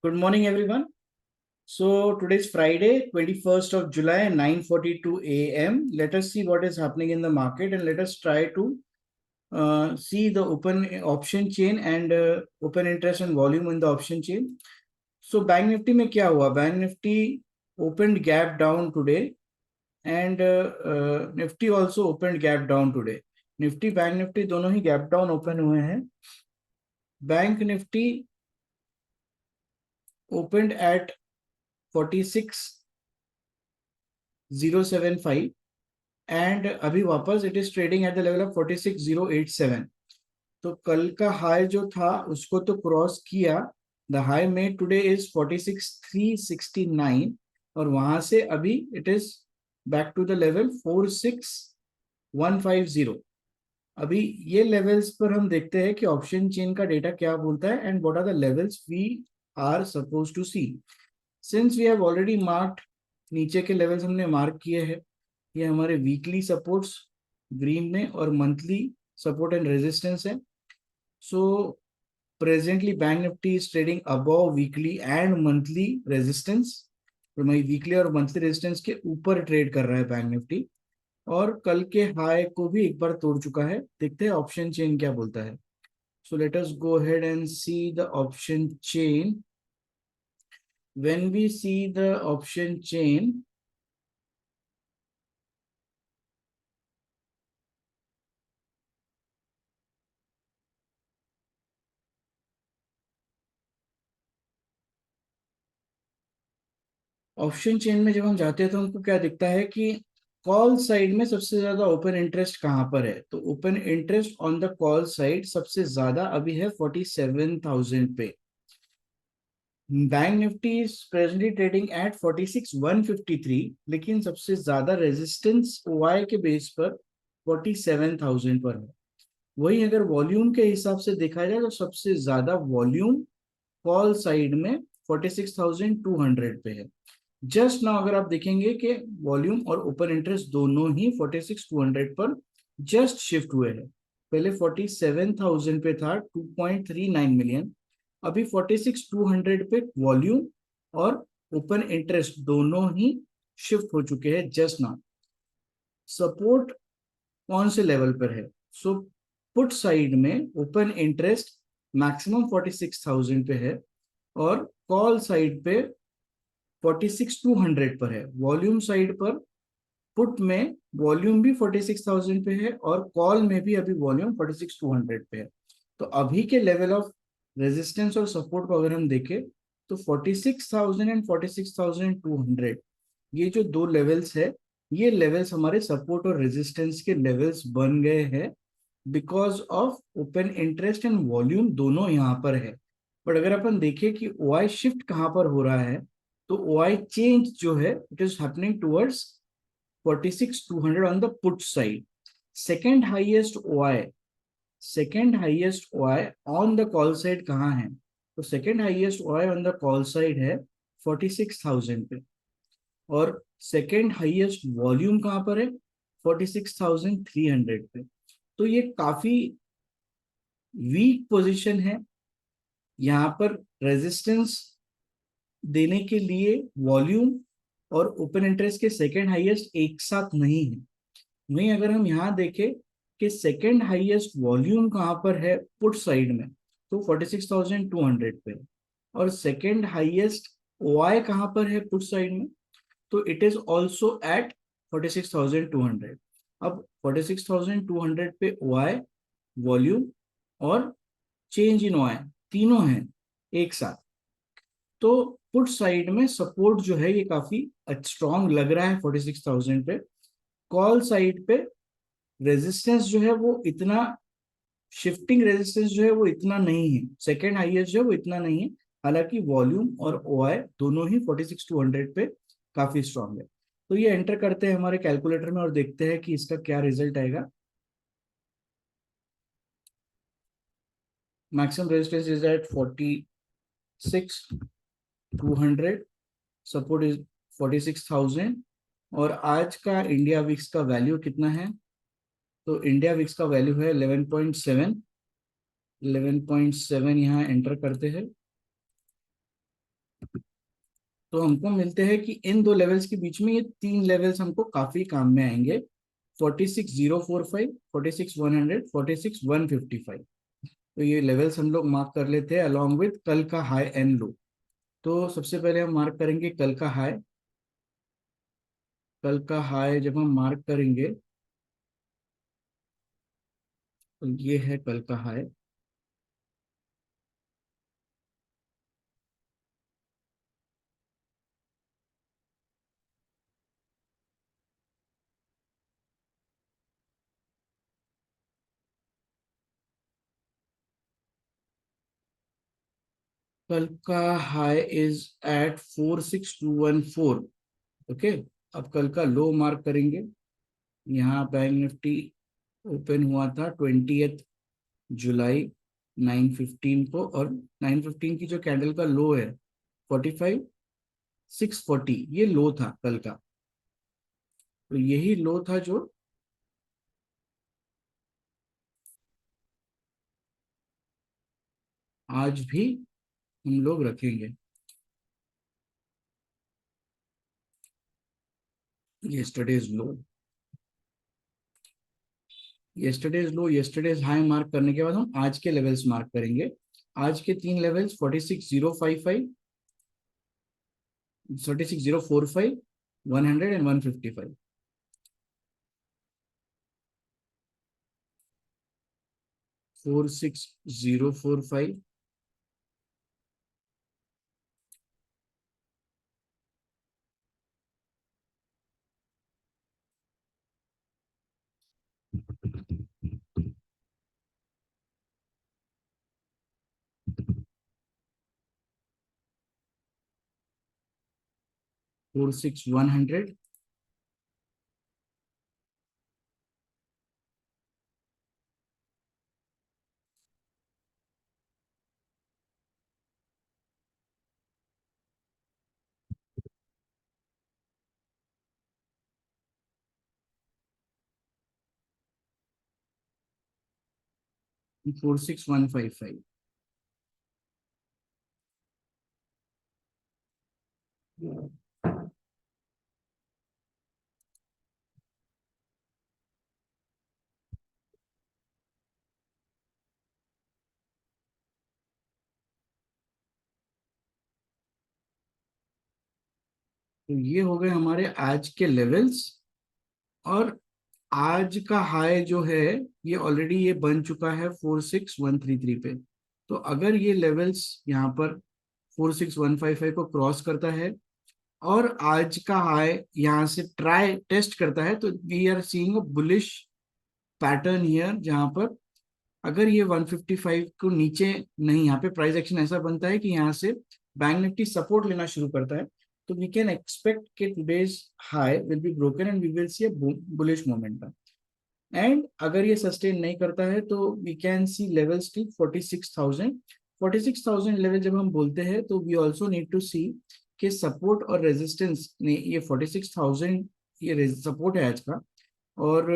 Good morning, everyone. So today is Friday, 21st of July, 9:42 a.m. Let us see what is happening in the market and let us try to see the open option chain and open interest and volume in the option chain. So Bank Nifty में क्या हुआ? Bank Nifty opened gap down today and Nifty also opened gap down today. Nifty, Bank Nifty दोनों ही gap down open हुए हैं. Bank Nifty opened at 46,075 and अभी वापस it is trading at the level of 46,087. तो कल का high जो था उसको तो क्रॉस किया. The high made today is 46,369 और वहां से अभी it is back to the level 46,150. अभी ये लेवल्स पर हम देखते हैं कि ऑप्शन चेन का डेटा क्या बोलता है and what are the levels we are suppose to see. Since we have already marked, नीचे के लेवल्स हमने मार्क किए हैं. ये हमारे वीकली सपोर्ट्स ग्रीन में और मंथली सपोर्ट एंड रेजिस्टेंस है. So presently bank Nifty is trading above weekly and monthly resistance. तो मैं वीकली और मंथली रेजिस्टेंस के ऊपर ट्रेड कर रहा है बैंक निफ्टी और कल के हाई को भी एक बार तोड़ चुका है. देखते हैं ऑप्शन चेन क्या बोलता है. So let us go ahead and see the option chain. When we see the option chain, option chain में जब हम जाते हैं तो हमको क्या दिखता है कि कॉल साइड में सबसे ज्यादा ओपन इंटरेस्ट कहां पर है. तो open interest on the call side सबसे ज्यादा अभी है 47,000 पे. Bank Nifty is presently trading at 46,153 लेकिन सबसे ज्यादा रेजिस्टेंस ओआई के बेस पर 47,000 पर है. वही अगर वॉल्यूम के हिसाब से देखा जाए तो सबसे ज्यादा वॉल्यूम कॉल साइड में 46,200 पे है. जस्ट नाउ अगर आप देखेंगे कि वॉल्यूम और ओपन इंटरेस्ट दोनों ही 46,200 पर जस्ट शिफ्ट हुए हैं. पहले 47,000 पे था 2.39 मिलियन. अभी 46,200 पे वॉल्यूम और ओपन इंटरेस्ट दोनों ही शिफ्ट हो चुके हैं जस्ट नाउ. सपोर्ट कौन से लेवल पर है? सो पुट साइड में ओपन इंटरेस्ट मैक्सिमम 46,000 पे है और कॉल साइड पे 46,200 पर है. वॉल्यूम साइड पर पुट में वॉल्यूम भी 46,000 पे है और कॉल में भी अभी वॉल्यूम 46,200 पे है. तो अभी के लेवल ऑफ रेजिस्टेंस और सपोर्ट को अगर हम देखें तो 46,000 एंड 46,200 ये जो दो लेवल्स है ये लेवल्स हमारे सपोर्ट और रेजिस्टेंस के लेवल्स बन गए हैं because of open interest and volume दोनों यहाँ पर है. बट अगर अपन देखें कि ओआई शिफ्ट कहाँ पर हो रहा है तो ओआई चेंज जो है it is happening towards 46,200 on the put side. Second highest OI on the call side कहाँ है? तो second highest OI on the call side है 46,000 पे और सेकेंड हाईएस्ट वॉल्यूम कहाँ पर है? 46,300 पे. तो ये काफी वीक पोजीशन है. यहाँ पर रेजिस्टेंस देने के लिए वॉल्यूम और ओपन इंटरेस्ट के सेकेंड हाईएस्ट एक साथ नहीं है. वहीं अगर हम यहाँ देखें कि सेकेंड हाईएस्ट वॉल्यूम कहाँ पर है पुट साइड में तो 46,200 पे और सेकेंड हाईएस्ट ओआई कहाँ पर है पुट साइड में तो इट इज ऑल्सो एट 46,200. अब 46,200 पे ओआई, वॉल्यूम और चेंज इन ओआई तीनों हैं एक साथ. तो पुट साइड में सपोर्ट जो है ये काफी स्ट्रॉन्ग लग रहा है 46,000 पे. कॉल साइड पे रेजिस्टेंस जो है वो इतना शिफ्टिंग रेजिस्टेंस जो है वो इतना नहीं है. सेकेंड हाईएस्ट जो है वो इतना नहीं है. हालांकि वॉल्यूम और ओआई दोनों ही 46,200 पे काफी स्ट्रॉन्ग है. तो ये एंटर करते हैं हमारे कैलकुलेटर में और देखते हैं कि इसका क्या रिजल्ट आएगा. Maximum resistance is at 46,200, support is 46,000 और आज का इंडिया विक्स का वैल्यू कितना है? तो इंडिया विक्स का वैल्यू है 11.7. 11.7 यहाँ एंटर करते हैं तो हमको मिलते हैं कि इन दो लेवल्स के बीच में ये तीन लेवल्स हमको काफी काम में आएंगे, 46,045, 46,100, 46,155। तो ये लेवल्स हम लोग मार्क कर लेते हैं अलॉन्ग विद कल का हाई एंड लो। तो सबसे पहले हम मार्क करेंगे कल का हाई। कल का हाई जब हम मार्क करेंगे तो ये है कल का हाई। कल का हाई इज एट 46214। ओके, अब कल का लो मार्क करेंगे। यहाँ बैंक निफ्टी ओपन हुआ था 20 जुलाई 9:15 को, और 9:15 की जो कैंडल का लो है 45,640, ये लो था कल का। तो यही लो था जो आज भी हम लोग रखेंगे। यस्टरडेज लो, यस्टरडेज लो, यस्टरडेज हाई मार्क करने के बाद हम आज के लेवल्स मार्क करेंगे। आज के तीन लेवल्स 46,055, 46,045, 100 एंड 155। 46,045, 46,100, 46,155। तो ये हो गए हमारे आज के लेवल्स। और आज का हाई जो है ये ऑलरेडी ये बन चुका है 46,133 पे। तो अगर ये लेवल्स यहाँ पर 46,155 को क्रॉस करता है और आज का हाई यहाँ से ट्राई टेस्ट करता है, तो we are seeing a bullish pattern here, जहां पर अगर ये 155 को नीचे नहीं, यहाँ पे प्राइस एक्शन ऐसा बनता है कि यहाँ से बैंक निफ्टी सपोर्ट लेना शुरू करता है, तो वी कैन एक्सपेक्ट कि today's high will be broken and we will see a bullish momentum. And अगर ये सस्टेन नहीं करता है तो we can see levels till 46,000। 46,000 level जब हम बोलते हैं तो we also need to see कि सपोर्ट और रेजिस्टेंस ने ये 46,000, ये सपोर्ट है आज का, और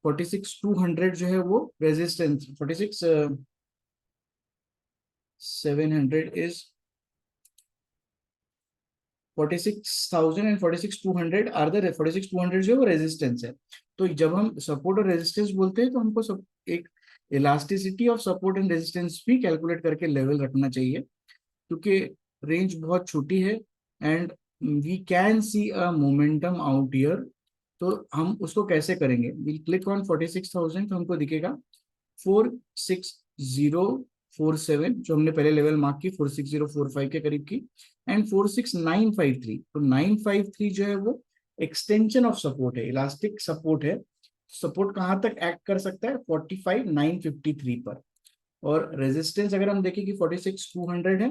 46,200 जो है वो resistance. 46,700 is 46,000 and 46,200 are the 46,200 जो है वो रेजिस्टेंस है। तो जब हम सपोर्ट और रेजिस्टेंस बोलते हैं तो हमको सब एक elasticity of support and resistance भी कैलकुलेट करके लेवल रखना चाहिए, क्योंकि रेंज बहुत छोटी है and we can see a momentum out year. तो हम उसको कैसे करेंगे, वी क्लिक ऑन 46,000 तो हमको दिखेगा 46047, जो हमने पहले लेवल मार्क की 46045 के करीब की, एंड 46953। तो 953 जो है वो एक्सटेंशन ऑफ सपोर्ट है, इलास्टिक सपोर्ट है। सपोर्ट कहाँ तक एक्ट कर सकता है, 45,953 पर। और रेजिस्टेंस अगर हम देखें कि 46,200 है,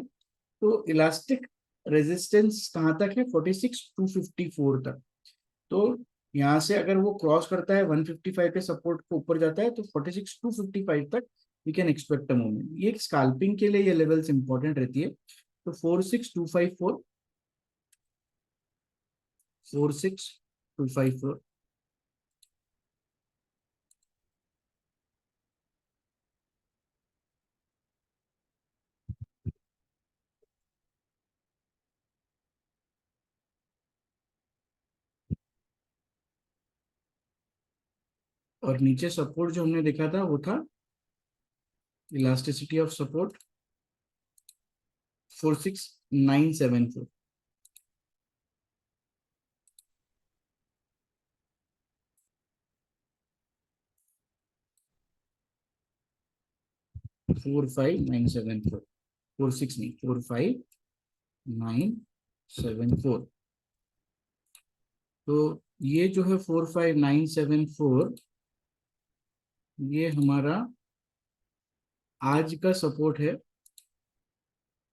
तो इलास्टिक रेजिस्टेंस कहाँ तक है, 46,254 तक। तो यहाँ से अगर वो क्रॉस करता है 155 के सपोर्ट को ऊपर जाता है तो 46,255 तक we can expect a movement. ये स्कैल्पिंग के लिए ये लेवल्स इंपॉर्टेंट रहती है। तो 46,254, 46,254, और नीचे सपोर्ट जो हमने देखा था वो था इलास्टिसिटी ऑफ सपोर्ट 46974। 45974, 46 नहीं, 45974। तो ये जो है 45974, ये हमारा आज का सपोर्ट है,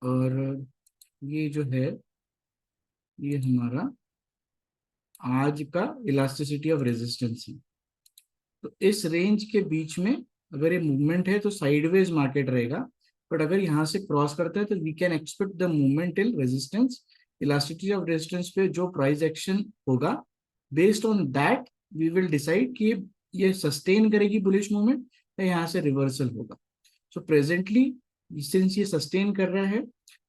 और ये जो है ये हमारा आज का इलास्टिसिटी ऑफ रेजिस्टेंस है। तो इस रेंज के बीच में अगर ये मूवमेंट है तो साइडवेज मार्केट रहेगा, बट अगर यहाँ से क्रॉस करता है तो we can expect the movement till resistance. Elasticity of resistance पे जो प्राइस एक्शन होगा, based on that we will decide कि ये सस्टेन करेगी बुलिश मूवमेंट या यहाँ से रिवर्सल होगा। सो प्रेजेंटली सिंस ये सस्टेन कर रहा है,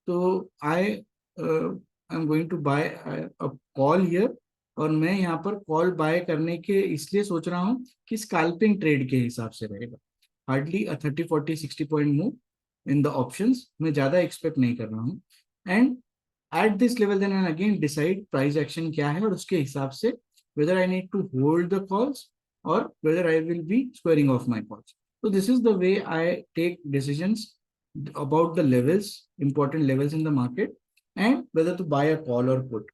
तो I am going to buy a call here, और मैं यहाँ पर कॉल बाय करने के इसलिए सोच रहा हूँ कि स्कैल्पिंग ट्रेड के हिसाब से रहेगा। Hardly 30 40 60 point move in the options मैं ज्यादा एक्सपेक्ट नहीं कर रहा हूँ। And at this level then I again decide price action क्या है, और उसके हिसाब से whether I need to hold the calls or whether I will be squaring off my calls. So this is the way I take decisions about the levels, important levels in the market, and whether to buy a call or put.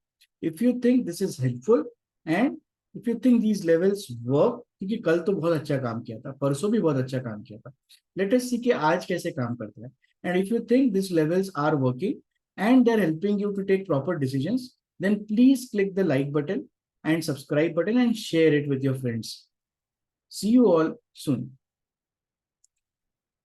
If you think this is helpful and if you think these levels work, क्योंकि कल तो बहुत अच्छा काम किया था, परसों भी बहुत अच्छा काम किया था, let us see कि आज कैसे काम करता है। And if you think these levels are working and they're helping you to take proper decisions, then please click the like button and subscribe button and share it with your friends. See you all soon.